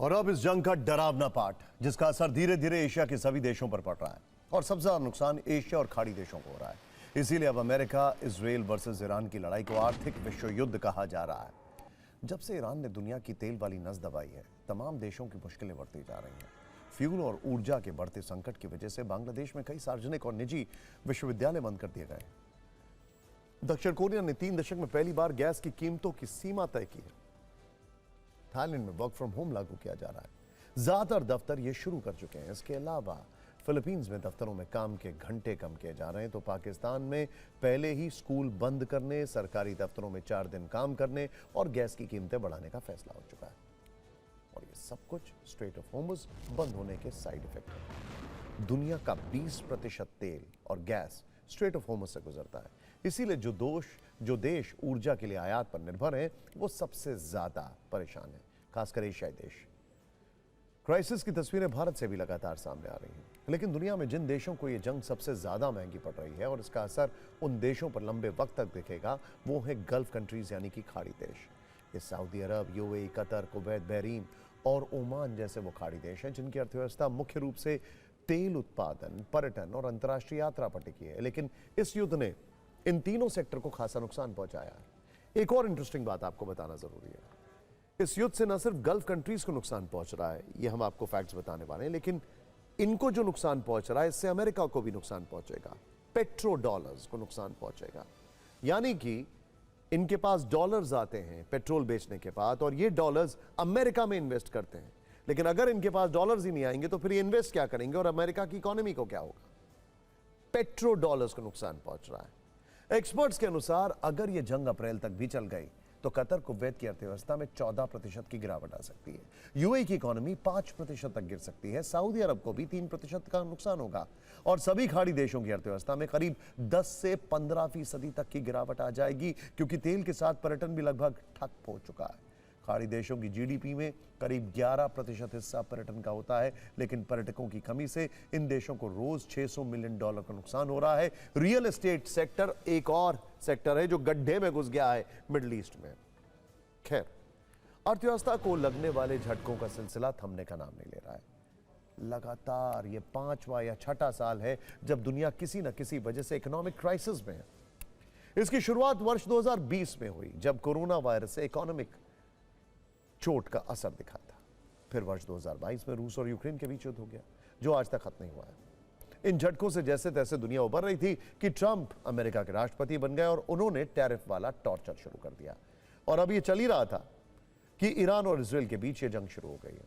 और अब इस जंग का डरावना पाठ, जिसका असर धीरे धीरे एशिया के सभी देशों पर पड़ रहा है और सबसे ज्यादा नुकसान एशिया और खाड़ी देशों को हो रहा है। इसीलिए अब अमेरिका इजराइल वर्सेस ईरान की लड़ाई को आर्थिक विश्व युद्ध कहा जा रहा है। जब से ईरान ने दुनिया की तेल वाली नस दबाई है, तमाम देशों की मुश्किलें बढ़ती जा रही हैं। फ्यूल और ऊर्जा के बढ़ते संकट की वजह से बांग्लादेश में कई सार्वजनिक और निजी विश्वविद्यालय बंद कर दिए गए। दक्षिण कोरिया ने 3 दशक में पहली बार गैस की कीमतों की सीमा तय की है। थाईलैंड में वर्क फ्रॉम होम लागू किया जा रहा है। ज्यादातर दफ्तर ये शुरू कर चुके हैं। इसके अलावा फिलीपींस में दफ्तरों में काम के घंटे कम किए जा रहे हैं, तो पाकिस्तान में पहले ही स्कूल बंद करने, सरकारी दफ्तरों में 4 दिन काम करने और गैस की कीमतें बढ़ाने का फैसला हो चुका है। और ये सब कुछ स्ट्रेट ऑफ होर्मुज़ बंद होने के साइड इफेक्ट है। दुनिया का 20% तेल और गैस स्ट्रेट ऑफ होर्मुज़ से गुजरता है। इसीलिए जो देश ऊर्जा के लिए आयात पर निर्भर हैं, वो सबसे ज्यादा परेशान है, खासकर एशियाई देश। क्राइसिस की तस्वीरें भारत से भी लगातार सामने आ रही हैं, लेकिन दुनिया में जिन देशों को ये जंग सबसे ज्यादा महंगी पड़ रही है और इसका असर उन देशों पर लंबे वक्त तक दिखेगा, वो है गल्फ कंट्रीज यानी कि खाड़ी देश। ये सऊदी अरब, यूएई, कतर, कुवैत, बहरीन और ओमान जैसे वो खाड़ी देश हैं जिनकी अर्थव्यवस्था मुख्य रूप से तेल उत्पादन, पर्यटन और अंतर्राष्ट्रीय यात्रा पर टिकी है। लेकिन इस युद्ध ने इन तीनों सेक्टर को खासा नुकसान पहुंचाया है। एक और इंटरेस्टिंग बात आपको बताना जरूरी है, इस युद्ध से न सिर्फ गल्फ कंट्रीज को नुकसान पहुंच रहा है, ये हम आपको फैक्ट्स बताने वाले हैं, लेकिन इनको जो नुकसान पहुंच रहा है, इससे अमेरिका को भी नुकसान पहुंचेगा। पेट्रो डॉलर्स को नुकसान पहुंचेगा, यानी कि इनके पास डॉलर्स आते हैं पेट्रोल बेचने के बाद और ये डॉलर्स अमेरिका में इन्वेस्ट करते हैं। लेकिन अगर इनके पास डॉलर्स ही नहीं आएंगे तो फिर ये इन्वेस्ट क्या करेंगे और अमेरिका की इकोनॉमी को क्या होगा? पेट्रो डॉलर्स को नुकसान पहुंच रहा है। एक्सपर्ट्स के अनुसार अगर यह जंग अप्रैल तक भी चल गई तो कतर, कुवैत की अर्थव्यवस्था में 14% की गिरावट आ सकती है। यूएई की इकोनॉमी 5% तक गिर सकती है। सऊदी अरब को भी 3% का नुकसान होगा और सभी खाड़ी देशों की अर्थव्यवस्था में करीब 10 से 15% तक की गिरावट आ जाएगी, क्योंकि तेल के साथ पर्यटन भी लगभग ठप हो चुका है। खाड़ी देशों की जीडीपी में करीब 11% हिस्सा पर्यटन का होता है, लेकिन पर्यटकों की कमी से इन देशों को रोज $600 मिलियन का नुकसान हो रहा है। रियल एस्टेट सेक्टर एक और सेक्टर है जो गड्ढे में घुस गया है मिडिल ईस्ट में। खैर, अर्थव्यवस्था को लगने वाले झटकों का सिलसिला थमने का नाम नहीं ले रहा है। लगातार ये 5वां या 6ठा साल है जब दुनिया किसी न किसी वजह से इकोनॉमिक क्राइसिस में है। इसकी शुरुआत वर्ष 2020 में हुई, जब कोरोना वायरस से इकोनॉमिक चोट का असर दिखा था। फिर वर्ष 2022 में रूस और यूक्रेन के बीच युद्ध हो गया, जो आज तक खत्म नहीं हुआ है। इन झटकों से जैसे तैसे दुनिया उबर रही थी कि ट्रंप अमेरिका के राष्ट्रपति बन गए और उन्होंने टैरिफ वाला टॉर्चर शुरू कर दिया। और अब ये चल ही रहा था कि ईरान और इजराइल के बीच ये जंग शुरू हो गई है,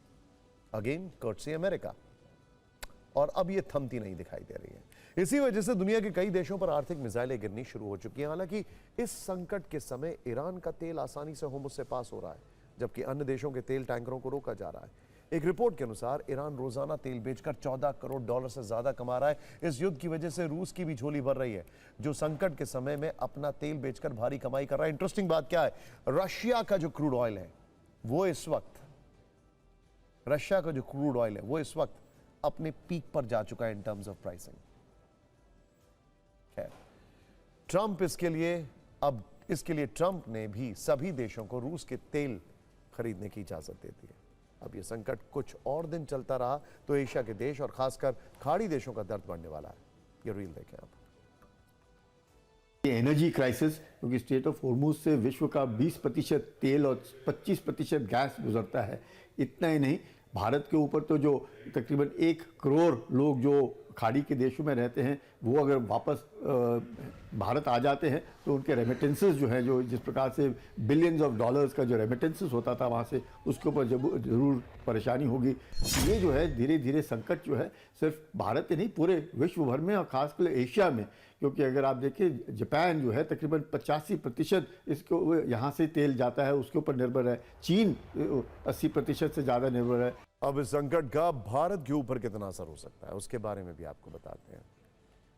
अगेन कर्टसी अमेरिका, और अब ये थमती नहीं दिखाई दे रही है। इसी वजह से दुनिया के कई देशों पर आर्थिक मिसाइलें गिरनी शुरू हो चुकी हैं। हालांकि इस संकट के समय ईरान का तेल आसानी से होर्मुज़ से पास हो रहा है, जबकि अन्य देशों के तेल टैंकरों को रोका जा रहा है। एक रिपोर्ट के अनुसार ईरान रोजाना तेल बेचकर $14 करोड़ से ज्यादा कमा रहा है। इस युद्ध की वजह से रूस की भी झोली भर रही है, जो संकट के समय में अपना तेल बेचकर भारी कमाई कर रहा है। इंटरेस्टिंग बात क्या है, रशिया का जो क्रूड ऑयल है वो इस वक्त अपने पीक पर जा चुका है इन टर्म्स ऑफ प्राइसिंग। खैर, इसके लिए ट्रंप ने भी सभी देशों को रूस के तेल खरीदने की इजाजत दे दी है। अब यह संकट कुछ और दिन चलता रहा तो एशिया के देश और खासकर खाड़ी देशों का दर्द बढ़ने वाला है। ये रील देखें आप। ये एनर्जी क्राइसिस, क्योंकि स्ट्रेट ऑफ होर्मुज़ से विश्व का 20% तेल और 25% गैस गुजरता है। इतना ही नहीं, भारत के ऊपर तो जो तकरीबन 1 करोड़ लोग जो खाड़ी के देशों में रहते हैं, वो अगर वापस भारत आ जाते हैं तो उनके रेमिटेंसेस जो हैं, जो जिस प्रकार से बिलियंस ऑफ डॉलर्स का जो रेमिटेंसेस होता था वहाँ से, उसके ऊपर ज़रूर परेशानी होगी। ये जो है धीरे धीरे संकट जो है सिर्फ भारत ही नहीं, पूरे विश्व भर में और ख़ासकर एशिया में, क्योंकि अगर आप देखें जापान जो है तकरीबन 85% इसको यहाँ से तेल जाता है, उसके ऊपर निर्भर है। चीन 80% से ज़्यादा निर्भर है। अब इस संकट का भारत के ऊपर कितना असर हो सकता है, उसके बारे में भी आपको बताते हैं।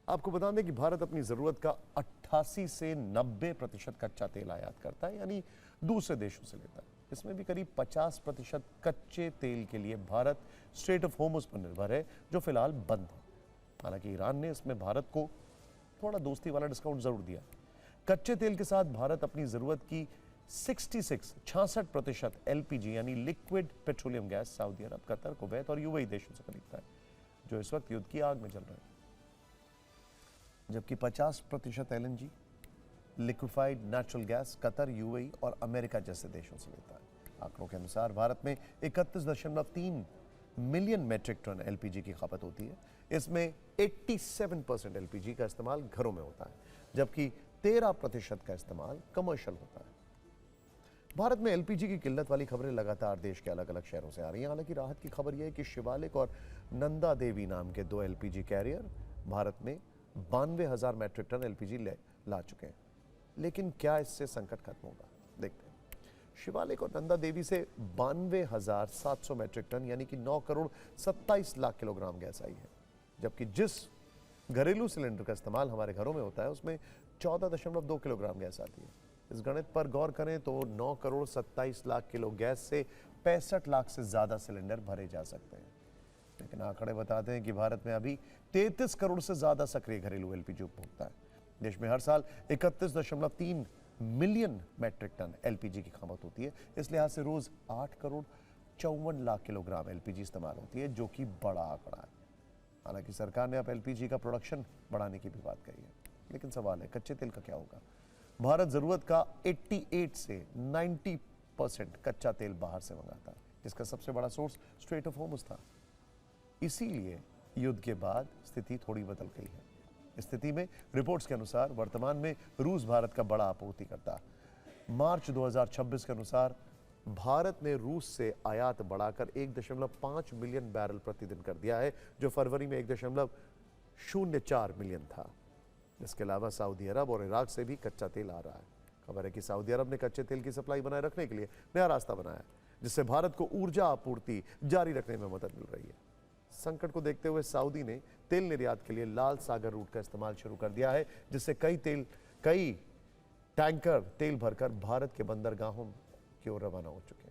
आपको बता दें कि भारत अपनी जरूरत का 88 से 90% कच्चा तेल आयात करता है, यानी दूसरे देशों से लेता है। इसमें भी करीब 50% कच्चे तेल के लिए भारत स्ट्रेट ऑफ होर्मुज़ पर निर्भर है, जो फिलहाल बंद है। हालांकि ईरान ने इसमें भारत को थोड़ा दोस्ती वाला डिस्काउंट जरूर दिया। कच्चे तेल के साथ भारत अपनी जरूरत की 66% एलपीजी यानी लिक्विड पेट्रोलियम गैस सऊदी अरब, कतर, कुवैत और यूएई देशों से खरीदता है, जो इस वक्त युद्ध की आग में जल रहे हैं। जबकि 50% LNG liquefied natural gas Qatar, UAE और अमेरिका जैसे देशों से लेता है। आंकड़ों के अनुसार भारत में 31.3 मिलियन मेट्रिक टन एलपीजी की खपत होती है। इसमें 87% एलपीजी का इस्तेमाल घरों में होता है, जबकि 13% का इस्तेमाल कमर्शियल होता है। भारत में एलपीजी की किल्लत वाली खबरें लगातार देश के अलग अलग शहरों से आ रही हैं। हालांकि राहत की खबर यह है कि शिवालिक और नंदा देवी नाम के 2 एलपीजी कैरियर भारत में 92,000 मैट्रिक टन एलपीजी ला चुके हैं। लेकिन क्या इससे संकट खत्म होगा? देखते हैं। शिवालिक और नंदा देवी से 92,700 मैट्रिक टन यानी कि 9 करोड़ 27 लाख किलोग्राम गैस आई है, जबकि जिस घरेलू सिलेंडर का इस्तेमाल हमारे घरों में होता है उसमें 14.2 किलोग्राम गैस आती है। इस गणित पर गौर करें तो 9 करोड़ 27 लाख किलो गैस से 65 लाख से ज्यादा सिलेंडर भरे जा सकते हैं। लेकिन आंकड़े बताते हैं कि भारत में अभी 33 करोड़ से ज्यादा सक्रिय घरेलू एलपीजी उपभोक्ता है। देश में हर साल 31.3 मिलियन मैट्रिक टन एलपीजी की खपत होती है। इस लिहाज से रोज 8 करोड़ 54 लाख किलोग्राम एलपीजी इस्तेमाल होती है, जो कि बड़ा आंकड़ा है। हालांकि सरकार ने अब एलपीजी का प्रोडक्शन बढ़ाने की भी बात कही है, लेकिन सवाल है कच्चे तेल का क्या होगा? भारत जरूरत का 88 से 90% कच्चा तेल बाहर से मंगाता है, जिसका सबसे बड़ा सोर्स स्ट्रेट ऑफ होर्मुज था। इसीलिए युद्ध के बाद स्थिति थोड़ी बदल गई है। इस स्थिति में रिपोर्ट्स के अनुसार वर्तमान में रूस भारत का बड़ा आपूर्तिकर्ता है। मार्च 2026 के अनुसार भारत ने रूस से आयात बढ़ाकर 1.5 मिलियन बैरल प्रतिदिन कर दिया है, जो फरवरी में 1.04 मिलियन था। इसके अलावा सऊदी अरब और इराक से भी कच्चा तेल आ रहा है। खबर है कि सऊदी अरब ने कच्चे तेल की सप्लाई बनाए रखने के लिए नया रास्ता बनाया है, जिससे भारत को ऊर्जा आपूर्ति जारी रखने में मदद मिल रही है। संकट को देखते हुए सऊदी ने तेल निर्यात के लिए लाल सागर रूट का इस्तेमाल शुरू कर दिया है, जिससे कई टैंकर तेल भरकर भारत के बंदरगाहों की ओर रवाना हो चुके हैं।